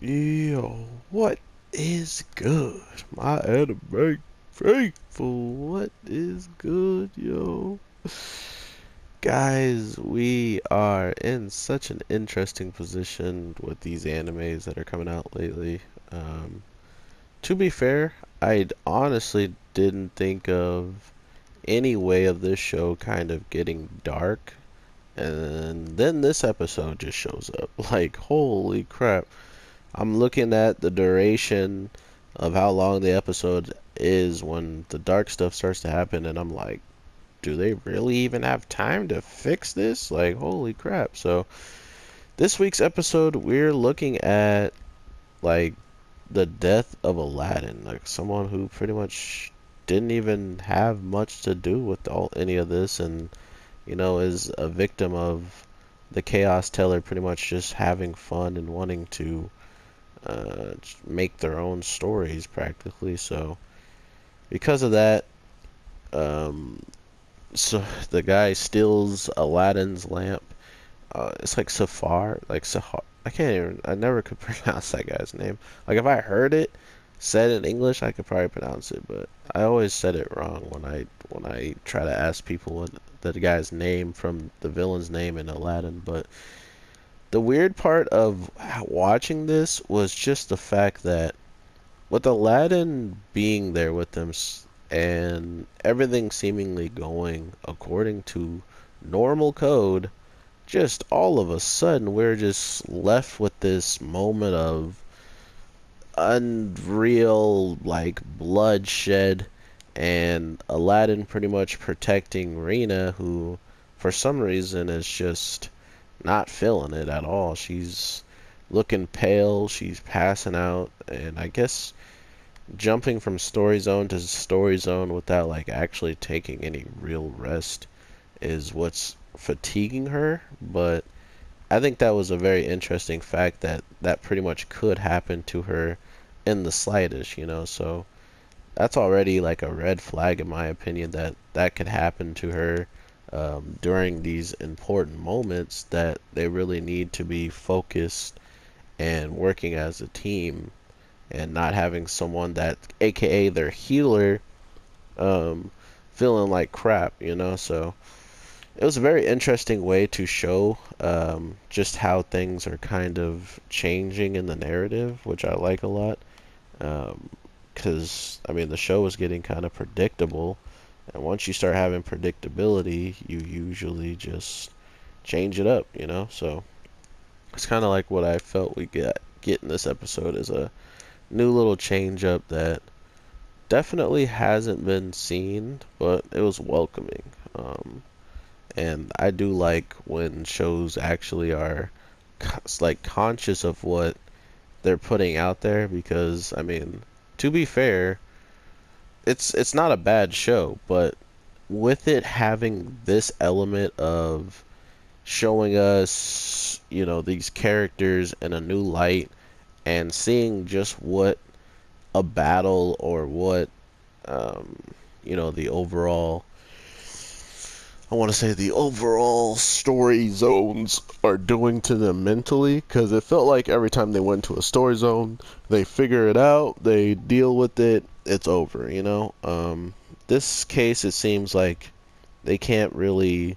Yo, what is good? My anime faithful, what is good, yo? Guys, we are in such an interesting position with these animes that are coming out lately. Um, to be fair, I honestly didn't think of any way of this show kind of getting dark, and then this episode just shows up. Like, holy crap. I'm looking at the duration of how long the episode is when the dark stuff starts to happen, and I'm like, do they really even have time to fix this? Like, holy crap. So, this week's episode, we're looking at, like, the death of Aladdin. Like, someone who pretty much didn't even have much to do with any of this, and, is a victim of the Chaos Teller pretty much just having fun and wanting to make their own stories practically. So because of that, um, so the guy steals Aladdin's lamp. It's like Safar, like Sahar. I can't even. I never could pronounce that guy's name. Like if I heard it said in English, I could probably pronounce it, but I always said it wrong when I try to ask people what the guy's name from the villain's name in Aladdin. But the weird part of watching this was just the fact that with Aladdin being there with them and everything seemingly going according to normal code, just all of a sudden we're just left with this moment of unreal, like, bloodshed and Aladdin pretty much protecting Rena, who for some reason is just not feeling it at all. She's looking pale, she's passing out, and I guess jumping from story zone to story zone without like actually taking any real rest is what's fatiguing her. But I think that was a very interesting fact that that pretty much could happen to her in the slightest. So that's already like a red flag in my opinion that that could happen to her during these important moments that they really need to be focused and working as a team and not having someone that, aka their healer, um, feeling like crap. So it was a very interesting way to show just how things are kind of changing in the narrative, which I like a lot. Because, I mean, the show is getting kind of predictable, and once you start having predictability, you usually just change it up. So it's kind of like what I felt we get in this episode is a new little change up that definitely hasn't been seen, but it was welcoming. And I do like when shows actually are like conscious of what they're putting out there because I mean, to be fair, it's not a bad show, but with it having this element of showing us, these characters in a new light and seeing just what a battle or what um, the overall I want to say the overall story zones are doing to them mentally because it felt like every time they went to a story zone, they figure it out, they deal with it, it's over. This case, it seems like they can't really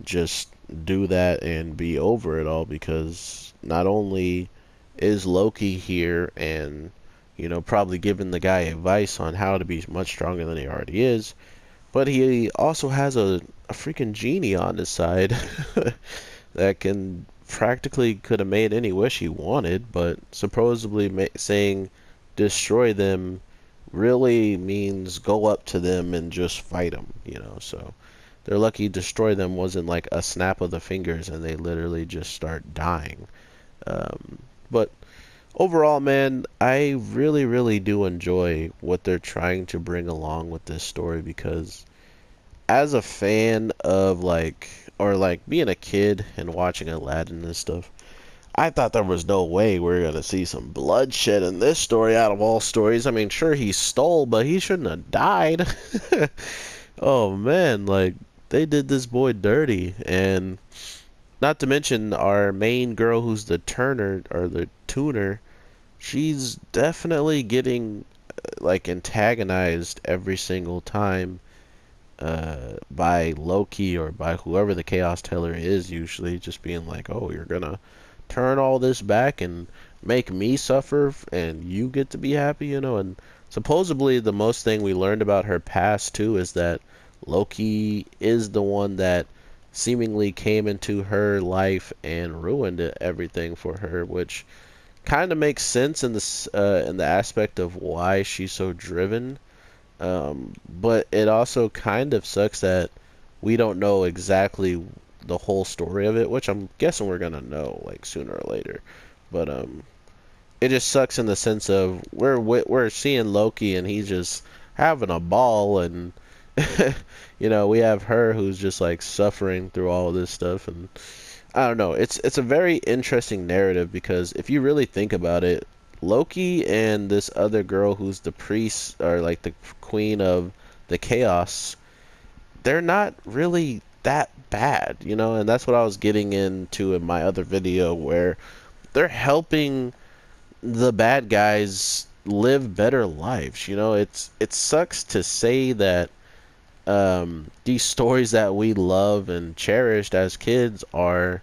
just do that and be over it all because not only is Loki here and probably giving the guy advice on how to be much stronger than he already is, but he also has a freaking genie on his side that can practically could have made any wish he wanted, but supposedly saying destroy them really means go up to them and just fight them. So they're lucky destroy them wasn't like a snap of the fingers and they literally just start dying. But overall, man, I really, really do enjoy what they're trying to bring along with this story because as a fan of like being a kid and watching Aladdin and stuff, I thought there was no way we are gonna see some bloodshed in this story out of all stories. I mean, sure he stole, but he shouldn't have died. Oh man, like they did this boy dirty and not to mention our main girl who's the turner or the tuner, she's definitely getting like antagonized every single time by Loki or by whoever the Chaos Teller is, usually just being like, "Oh, you're gonna turn all this back and make me suffer, and you get to be happy," you know. And supposedly, the most thing we learned about her past too is that Loki is the one that seemingly came into her life and ruined everything for her, which kind of makes sense in the aspect of why she's so driven, but it also kind of sucks that we don't know exactly the whole story of it, which I'm guessing we're gonna know like sooner or later. But it just sucks in the sense of we're seeing Loki and he's just having a ball, and we have her who's just like suffering through all this stuff, and I don't know. It's a very interesting narrative because if you really think about it, Loki and this other girl who's the priest or like the queen of the chaos, they're not really that bad, and that's what I was getting into in my other video where they're helping the bad guys live better lives. It sucks to say that these stories that we love and cherished as kids are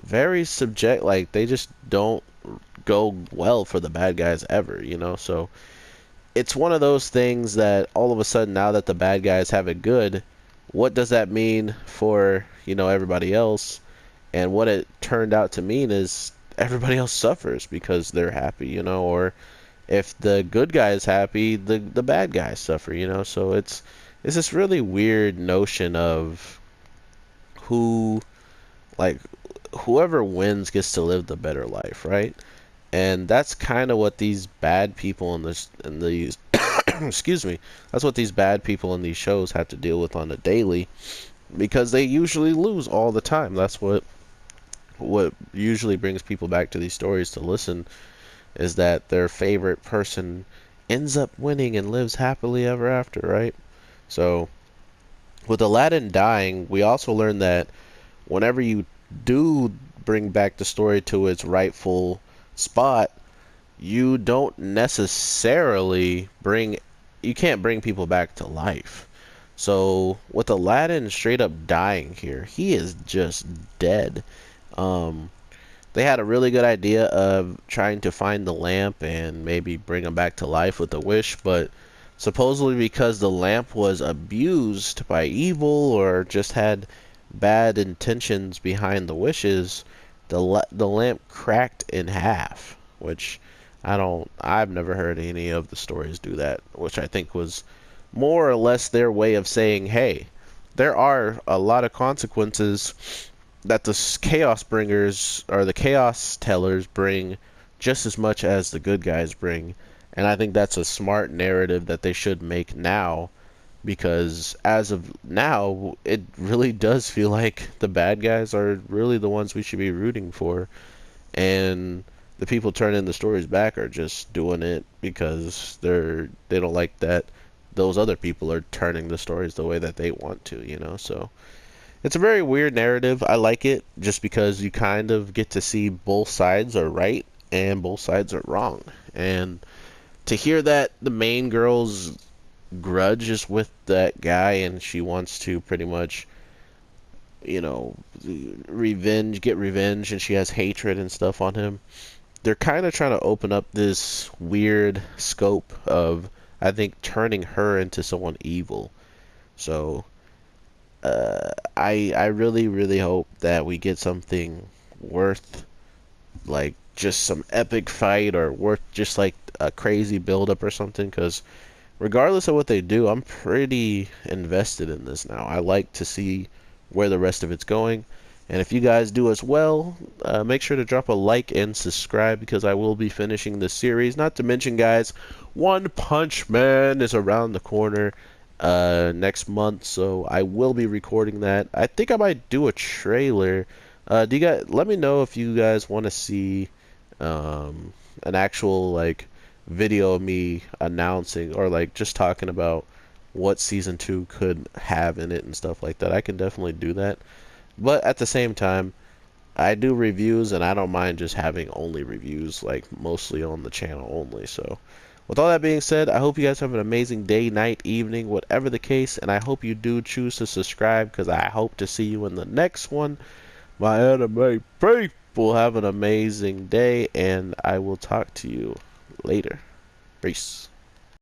very subject, like they just don't go well for the bad guys ever. So it's one of those things that all of a sudden, now that the bad guys have it good, what does that mean for everybody else? And what it turned out to mean is everybody else suffers because they're happy, or if the good guy is happy, the bad guys suffer. So it's this really weird notion of who, like, whoever wins gets to live the better life, right? And that's kind of what these bad people in these excuse me, that's what these bad people in these shows have to deal with on a daily, because they usually lose all the time. That's what usually brings people back to these stories to listen, is that their favorite person ends up winning and lives happily ever after, right? So with Aladdin dying, we also learned that whenever you do bring back the story to its rightful spot, you don't necessarily you can't bring people back to life. So with Aladdin straight up dying here, he is just dead. Um, they had a really good idea of trying to find the lamp and maybe bring him back to life with a wish, but supposedly because the lamp was abused by evil or just had bad intentions behind the wishes, the lamp cracked in half, which I've never heard any of the stories do that, which I think was more or less their way of saying, hey, there are a lot of consequences that the chaos bringers or the chaos tellers bring just as much as the good guys bring. And I think that's a smart narrative that they should make now, because as of now, it really does feel like the bad guys are really the ones we should be rooting for. And the people turning the stories back are just doing it because they don't like that those other people are turning the stories the way that they want to. So it's a very weird narrative. I like it just because you kind of get to see both sides are right and both sides are wrong. And to hear that the main girl's grudge is with that guy and she wants to pretty much, you know, get revenge, and she has hatred and stuff on him. They're kind of trying to open up this weird scope of, I think, turning her into someone evil. So I really really hope that we get something worth, like, just some epic fight, or worth just like a crazy build up or something, because regardless of what they do, I'm pretty invested in this now. I like to see where the rest of it's going. And if you guys do as well, make sure to drop a like and subscribe, because I will be finishing this series. Not to mention, guys, One Punch Man is around the corner next month, so I will be recording that. I think I might do a trailer. Do you guys let me know if you guys want to see an actual like video of me announcing, or like just talking about what season 2 could have in it and stuff like that. I can definitely do that. But at the same time, I do reviews, and I don't mind just having only reviews, like mostly on the channel only. So with all that being said, I hope you guys have an amazing day, night, evening, whatever the case, and I hope you do choose to subscribe, because I hope to see you in the next one. My anime people, have an amazing day, and I will talk to you later. Peace.